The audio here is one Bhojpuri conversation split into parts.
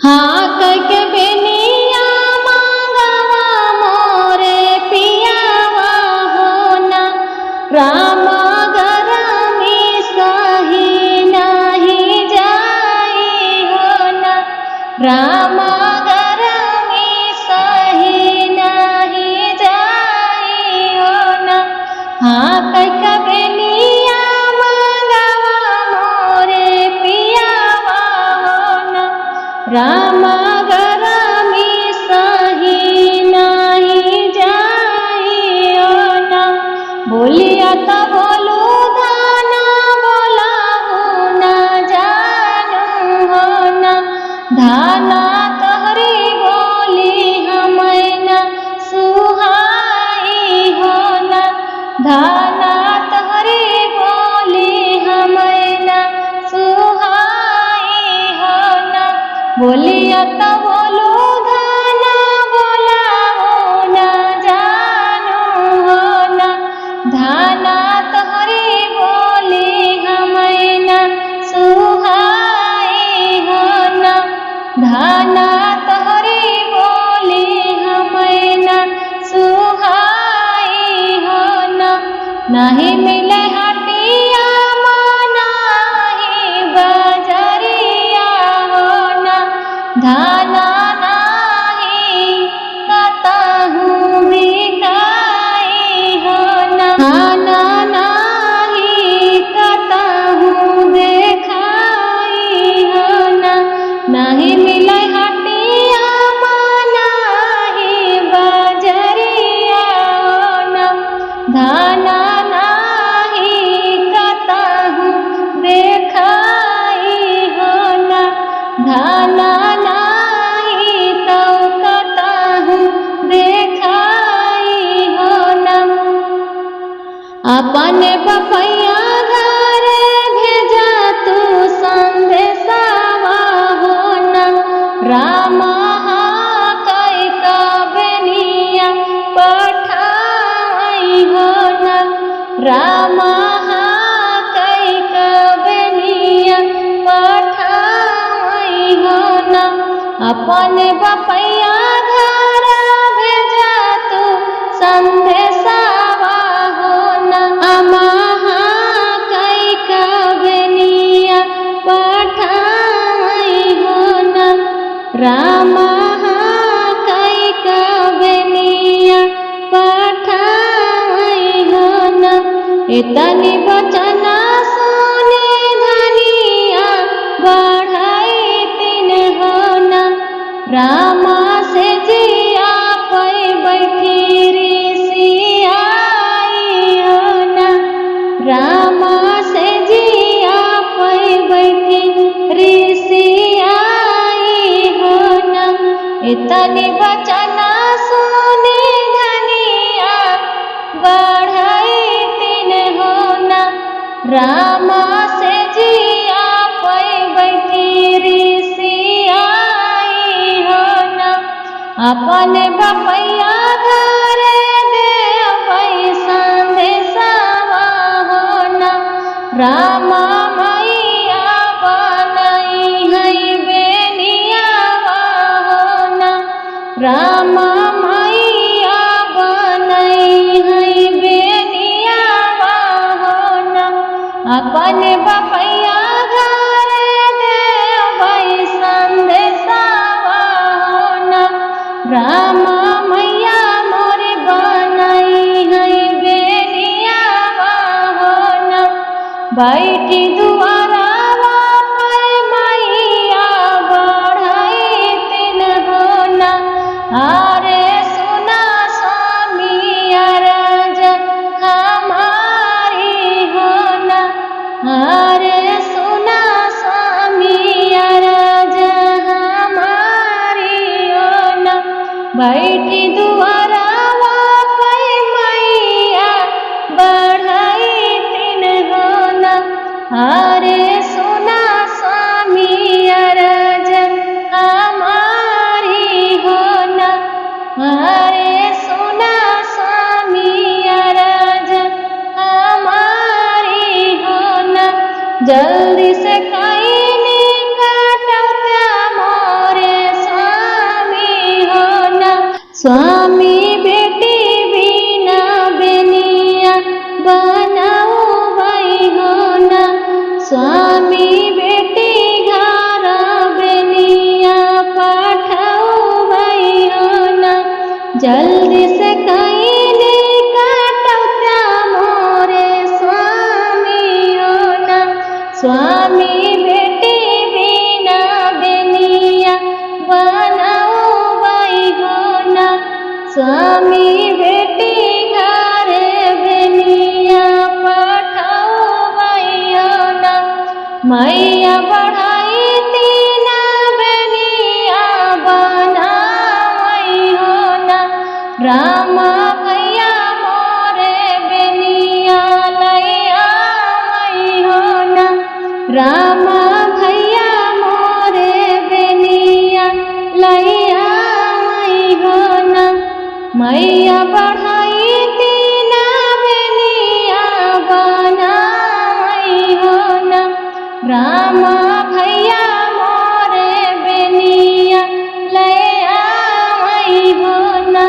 हाँ कह के बेनिया मांगवा मोरे पियावा होना राम गरमी सही नहीं जाई होना राम गरमी सही नहीं जाई होना। हाँ कह के बेनिया मांगवा मोरे पियावा होना राम गरमी सही नहीं जाई होना। बोलिया तो बोलू धाना बोलाहू न जानू होना धाना तोहरी बोली हमें न सुहाई होना धाना तोहरी बोली हमें न सुहाई होना। बोलिया तो बोलू धाना बोलाहू न जानू होना धाना तोहरी बोली हमें न सुहाई होना धाना तोहरी बोली हमें न सुहाई होना। नहीं मिले हटिया नाही बजरिया होना धाना नाही कतहूँ बिकाई होना धाना नाही कतहूँ देखाई होना। नहीं मिले हटिया नाही बजरिया होना धाना नाही कतहूँ देखाई होना धाना नाही तो कतहूँ देखाई होना। अपन बपैया घर भेजा तू संदेशवा होना राम कई का बेनिया पठाई होना राम कई का बेनिया पठाई होना। अपन बपैया घर भेजा तू संदेशवा होना कई का बेनिया पठाई होना राम कई का बेनिया पठाई होना। इतनी बचना सुनी धनिया बढ़ाई तीन होना राम से जिया पै बैठी ऋषि आई होना राम से जिया पै बैठी ऋषि आई होना। इतनी बचना सुनी धनिया बढ़ाई तीन होना राम से जिया पै बैठी ऋषि आई होना। अपन बपैया घर देवै संदेशवा होना राम मैया बनई है बेनियावा होना राम मैया बनई है बेनियावा होना। अपन बपैया घर देवै संदेशवा होना राम मैया मोरे बनई है बेनियावा होना। बैठी दुआरावा पर मैया बढ़ई तीन होना अरे सुना स्वामी अरज हमारी होना अरे सुना स्वामी अरज हमारी होना। बैठी दुआरावा पर मैया बढ़ई तीन होना अरे सुना स्वामी अरज हमारी होना अरे सुना स्वामी अरज हमारी होना। जल्दी से कहीं काटो मोरे स्वामी बेटी बिना बेनिया बनाओ भाई हो ना। स्वामी बेटी घर बेनिया पठाओ भाई हो ना। जल्दी से कहीं नहीं काटता मोरे स्वामी हो ना। स्वामी बेटी बिना बेनिया बनाओ भाई हो ना। स्वामी बेटी घर बेनिया पठाओ भाई हो ना। मैया बढ़ाई तीना बेनिया बनाई हो ना। रामा भैया मोरे बेनिया लैया आई हो ना। रामा भैया मोरे बेनिया लैया आई हो ना। मैया बढ़ाई तीना बेनिया बनाई हो ना। रामा भैया मोरे बेनिया लैया आई हो ना।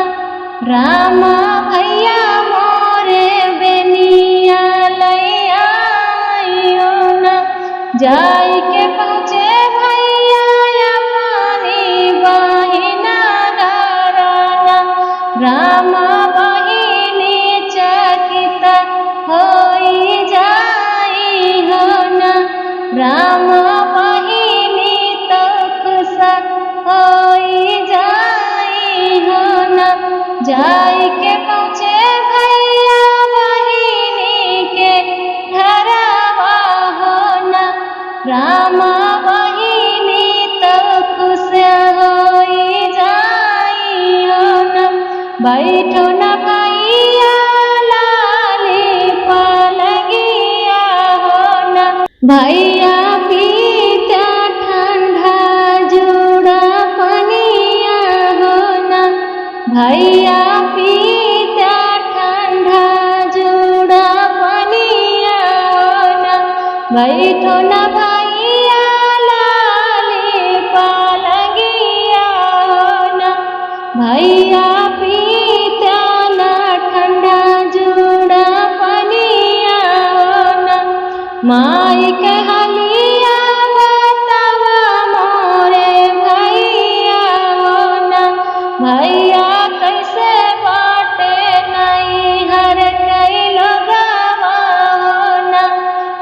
रामा भैया मोरे बेनिया लैया आई हो ना। जाई के पहुँचे भैया अपनी बहिना घराना। रामा बहिनी चकित होई जाई हो ना। रामा बहिनी तो खुश होई जाई हो ना। जाई के पहुँचे भैया बहिनी के घरवा हो ना। रामा बहिनी तो खुश होई जाई हो ना। बैठो न भैया लाली पलगिया हो ना। भैया पीता ठंडा जुड़ा पनिया हो ना। भैया पीता ठंडा जुड़ा पनिया हो ना। बैठो न भैया लाली पलगिया हो ना। भैया पीता ना ठंडा जुड़ा पनिया हो ना। माई के हलिया बतावा मोरे भैया हो ना। भैया कैसे बाटे नहीं हर कई लोगवा हो ना।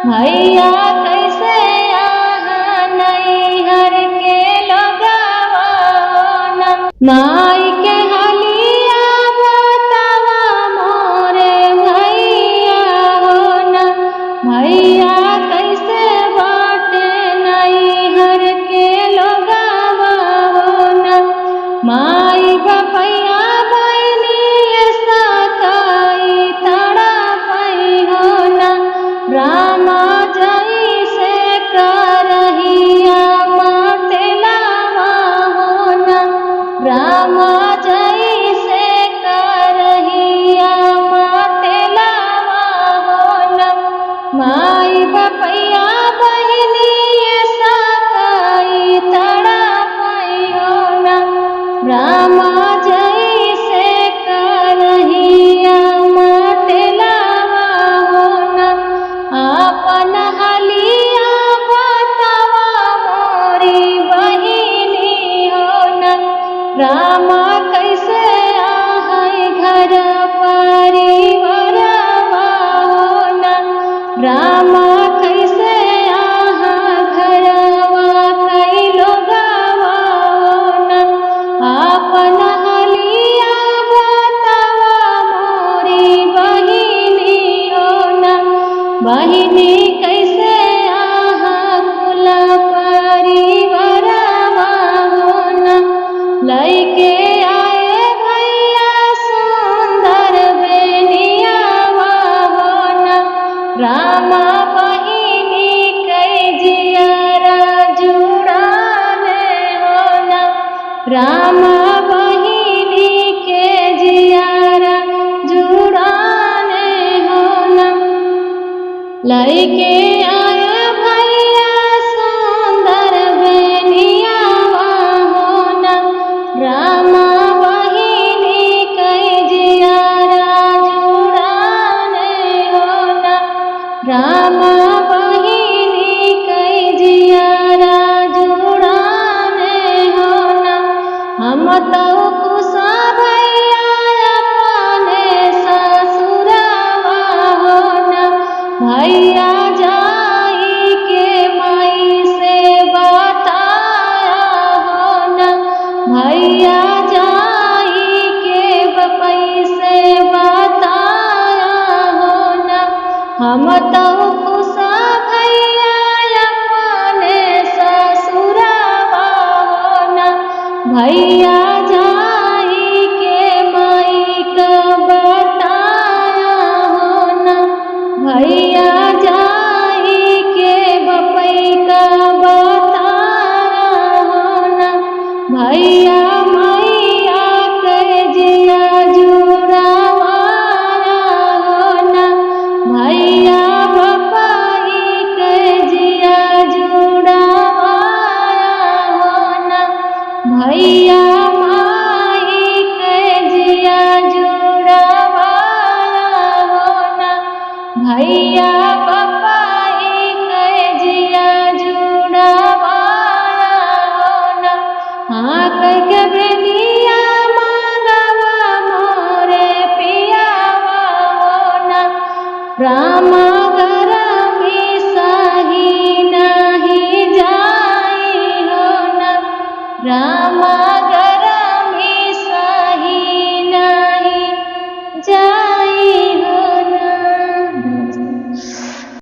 भैया कैसे आहा नहीं हर के लोगवा हो ना। माई के हलिया बतावा मोरे भैया हो ना। भैया कैसे बाटे नहीं हर के लोगवा हो ना। माई बपैया बहनी सताई तड़पई हो ना। रामा जई से करहिया मतलावा हो ना। रामा जई से करहिया मतलावा हो ना। माई बपैया बहनी सताई तड़पई हो ना। रामा जई से करहिया मतलावा हो ना। आपन हलिया बतावा मोरी बहिनी हो ना। रामा कैसे आहै घर परिवारवा हो ना। रामा कैसे आहा घरवा कई लोगवा हो ना। आपन हलिया बतावा मोरी बहिनी हो ना। बहिनी कैसे आहा कुल परिवारवा हो ना। लैके आए भैया सुंदर बेनियावा हो ना। रामा बहिनी कई जियारा जुड़ाने हो ना। रामा बहिनी के जियारा जुड़ाने हो ना। लैके